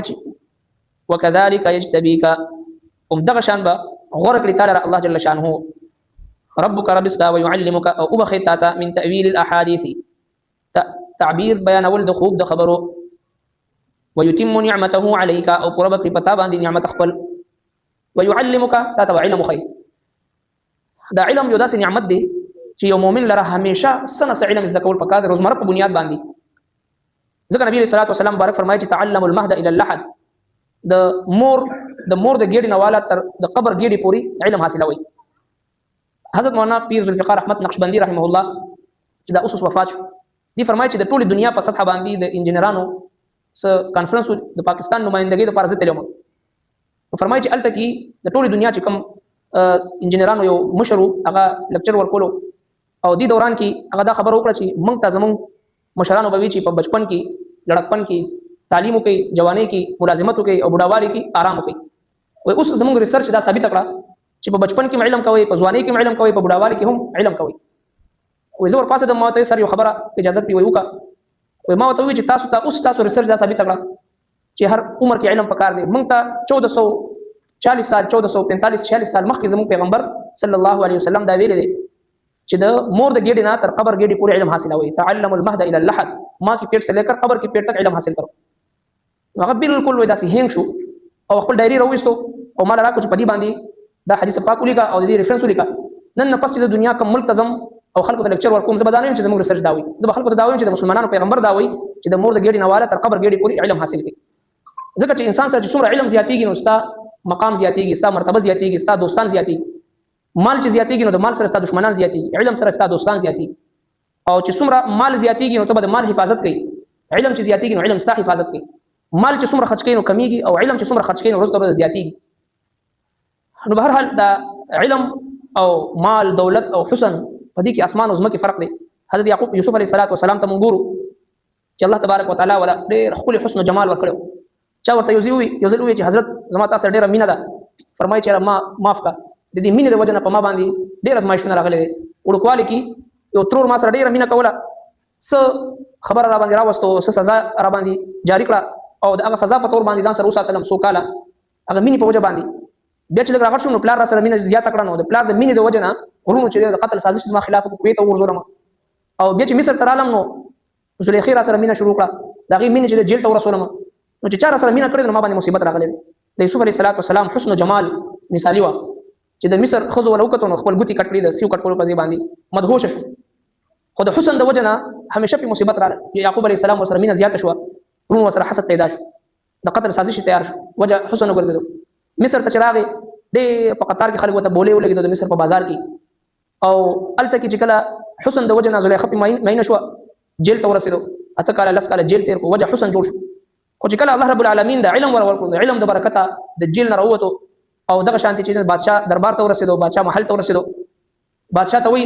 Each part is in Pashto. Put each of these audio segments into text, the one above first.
چې وكذلك يجتبيك دغه شان به غوره کړي تعالی الله جل شانه ربك رب استا ويعلمك او بخيتاتا من تأويل الاحاديث تعبير بيان ول د خوب د خبرو ويتم نعمته عليك او قرب په پتا باندې نعمت خپل ويعلمك تا علم خير دا علم یو داسې نعمت دی چې یو مؤمن لره همیشه سنه علم زده کول پکار روزمره په بنیاد باندې ځکه نبی صلی الله علیه وسلم بارک فرمایي چې تعلموا المهد الى اللحد د مور د ګیډې نواله تر د قبر ګیډې پوری علم حاصلوي. حضرت مولانا پیر ذوالفقار احمد نقشبندی رحمه الله چې دا اوس وفات شو دی فرمایي چې د ټولې دنیا په سطح باندې د انجینرانو س کانفرنس د پاکستان نمائندګۍ لپاره زه تلم فرمایي چې الته کې د ټولې دنیا چې کوم انجینرانو یو مشر هغه لیکچر ورکولو او دی دوران کې هغه دا خبر وکړه چې موږ ته زموږ مشرانو به وی چې په بچپن کې لړکپن کې تعلیم کوي جوانی کې ملازمت کوي او بډاوالي کې آرام کوي او اوس زموږ ریسرچ دا ثابت کړه چې په بچپن کې علم کوي په ځواني کې علم کوي په بډاوالي کې هم علم کوي. او زه ورپاسه د ماته سره یو خبره اجازه پی ویوکا او ما ته وی چې تاسو ریسرچ دا ثابت کړه چې هر عمر کې علم پکار دی. موږ ته 1440 سال 1445 46 سال مخکې زموږ پیغمبر صلی الله علیه وسلم دا ویل دي چې د مور د ګیډې نه تر قبر ګیډې پورې علم حاصلوي. تعلم المهد الى اللحد ما کې پیټ سے لیکر قبر کې پیټ تک علم حاصل کړو. هغه بالکل وای داسې هنګ شو او خپل ډایری راوېستو او مال راکو چې پدی باندې دا حدیث پاک ولیکا او د دې ریفرنس ولیکا. نن پس د دنیا کوم ملتزم او خلکو ته لیکچر ورکوم زبدانوي چې زموږ ریسرچ داوي زه خلکو ته داوي چې د مسلمانانو پیغمبر داوي چې د مور د ګیډې نواله تر قبر ګیډې پورې علم حاصل کړي. ځکه چې انسان سره چې څومره علم زیاتېږي نو ستا مقام زیاتېږي ستا مرتبه زیاتېږي ستا دوستان زیاتېږي مال چې زیاتېږي نو د مال سره ستا دشمنان زیاتېږي علم سره ستا دوستان زیاتېږي او چې څومره مال زیاتېږي نو ته به د مال حفاظت کوي علم چې زیاتېږي نو علم ستا حفاظت کوي مال چې څومره خرج کوي نو کمیږي او علم چې څومره خرج کوي نو روز تر ورځې زیاتېږي. نو به هر حال دا علم او مال دولت او حسن په دې کې اسمان او ځمکې فرق دی. حضرت یعقوب یوسف علیه السلام ته مونږ ګورو چې الله تبارک وتعالى ولا ډېر خپل حسن او جمال ورکړو. چا ورته یو ځل وی چې حضرت زما تاسو ډېره مینه ده فرمایي چې ما معاف کا د دې مینې د وجه نه په ما باندې ډېر ازمایښتونه راغلي دي. وړوکوالي کې یو ترور ما سره ډېره مینه کوله څه خبره را باندې راوستو څه سزا را باندې جاری کړه او د هغه سزا په تور باندې ځان سره وساتلم څو کاله هغه مینې په وجه باندې بیا چې لږ راغټ شو نو پلار را سره مینه زیاته کړه نو د پلار د مینې د وجه نه ورونو چې د قتل سازش زما خلاف کوي ته ورزورم او بیا چې مصر ته رالم نو زلیخا را سره مینه شروع کړه د هغې مینې چې د جیل ته ورسولم نو چې چا را سره مینه کړې نو ما باندې مصیبت راغلی دی. د یوسف علیه السلام حسن و جمال مثالي وه چې د مصر ښځو وله وکتو نو خپل ګوتې کټ کړي د سیو کټ کولو په ځای باندې مدهوشه شو خو د حسن د وجه نه همیشه پې مصیبت راغله. یعقوب علیه السلام ورسره مینه زیاته شوه ورونو ورسره حسد پیدا شو د قتل سازش تیار شو وجه حسن وګرځېدو. مصر ته چې راغی ډېر په قطار کې خلک ورته بولې ولګېدو د مصر په بازار کې او هلته کې چې کله حسن د وجه نه زلیخا پې مینه شوه جیل ته ورسېدو 8 کاله 10 کاله جیل تېر کړو وجه حسن جوړ شو. خو چې کله الله رب العالمین د علم ورکړو د علم د برکته د جیل نه راووتو او دغه شانتي چې بادشاه دربار ته ورسېدو بادشاه محل ته ورسېدو بادشاه ته وایي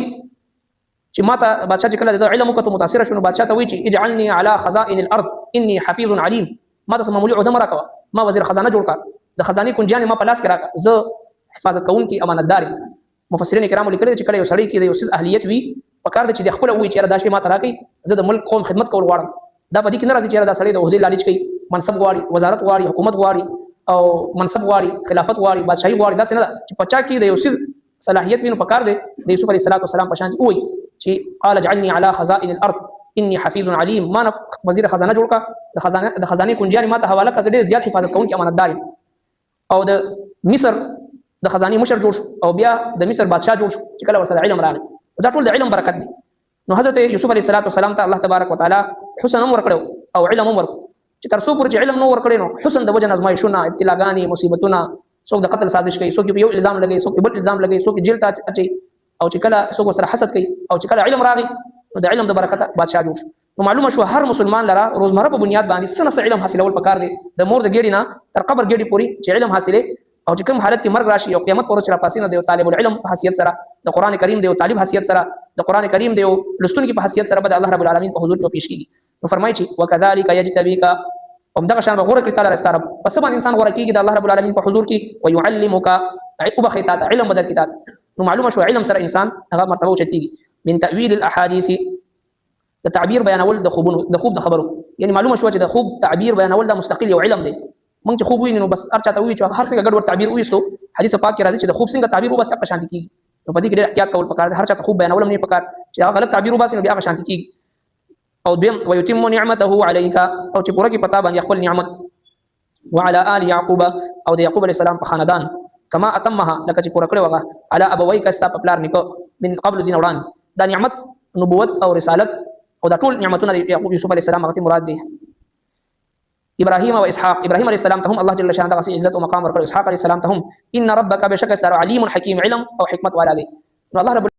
چې ما ته بادشاه چې کله د علم وکړو متاثره شو نو بادشاه ته وایي چې اجعلني على خزائن الارض اني حفيظ عليم ما ته معمولي عهده مراکوه ما وزیر خزانه جوړ کړه د خزانې کنجیانې ما په لاس کې راکړه زه حفاظت کوونکی امانتدار یم. مفسرین کرامو لیکلي چې کله یو سړی کې د یو څیز اهلیت وي پکار دی چې د خپله ووایي چې یاره دا شی ما ته راکړئ زه د ملک قوم خدمت کول غواړم. دا په دې کې نه راځي چې یاره دا سړی د عهدې لالچ کوي منصب غواړي وزارت غواړي حکومت غواړي او منصب غواړي خلافت غواړي بادشاهي غواړي داسې نه ده چې په چا کې د یو څیز صلاحیت وي نو پکار دی د یوسف علیه السلام په شان ووایي چې قال اجعلني على خزائن الارض اني حفيظ عليم ما وزیر خزانه جوړ کړه د خزانې کنجیانې ما ته حواله کړه ډېر زیات حفاظت کوونکی امانتدار یم. او د مصر د خزانې مشر جوړ شو او بیا د مصر بادشاه جوړ شو چې کله ورسره علم راغی دا ټول د علم برکت دی. نو حضرت یوسف علیه السلام ته الله تبارک وتعالى حسن هم ورکړو او علم هم ورکړو چې تر څو پورې چې علم نو ورکړي نو حسن د وجه ازمایښتونه ابتلاګانې مصیبتونه څوک د قتل سازش کوي څوک یو الزام لګي څوک بل الزام لګي څوک جیل ته اچي او چې کله څوک سره حسد کوي او چې کله علم راغی نو د علم د برکت بادشاه جوړ شو. نو معلومه شو هر مسلمان لره روزمره په بنیاد باندې سنه علم حاصلول پکار دی د مور د ګیډې نه تر قبر ګیډې پورې چې علم حاصله او چې کوم حالت کې مرګ راشي او قیامت پر ورځ راپاسینه دی طالب العلم په حیثیت سره د قران کریم دی او طالب حیثیت سره د قران کریم دی او لستون کې په حیثیت سره به الله رب العالمین په حضور کې پیش کیږي. نو فرمایي چې وکذالک یجتبیک هم دغه شان غوړه کړی تعالی رستاره پس باندې انسان غوړه کیږي د الله رب العالمین په حضور کې ويعلمک او بخیتات علم بدل کتاب. نو معلومه شو علم سره انسان هغه مرتبه اوچتیږي من تاویل الاحاديث د تعبیر بیانول د خوب د خبرو یعنی معلومه شو چې د خوب تعبیر بیانول د مستقل یو علم دی مونږ چې خوب وینو بس هر چاته وی چې هر څنګه ګډوډ تعبیر وېستو حدیث پاک کې راځي چې د خوب څنګه تعبیر وبس هغه شانتي کیږي نو په دې کې ډېر احتیاط کول پکار هر چاته خوب بیانول نه پکار چې هغه غلط تعبیر وباسي نو بیا هغه شانتي کیږي او دیم ويتم نعمته عليك او چې پوره کې پتا باندې خپل نعمت وعلى آل يعقوب او د يعقوب عليه السلام په خاندان کما اتمها لکه چې پوره کړی وغه على ابويك استا په پلار نیکو من قبل دین وړاندې دا نعمت نبوت او رسالت او دا ټول نعمتونه د یعقوب یوسف عليه السلام هغه مراد دي ابراهيم او اسحاق ابراهيم عليه السلام ته هم الله جل شانه دغه عزت او مقام ورکړ اسحاق عليه السلام ته هم ان ربك بشک سر عليم حكيم علم او حکمت والا دی نو الله رب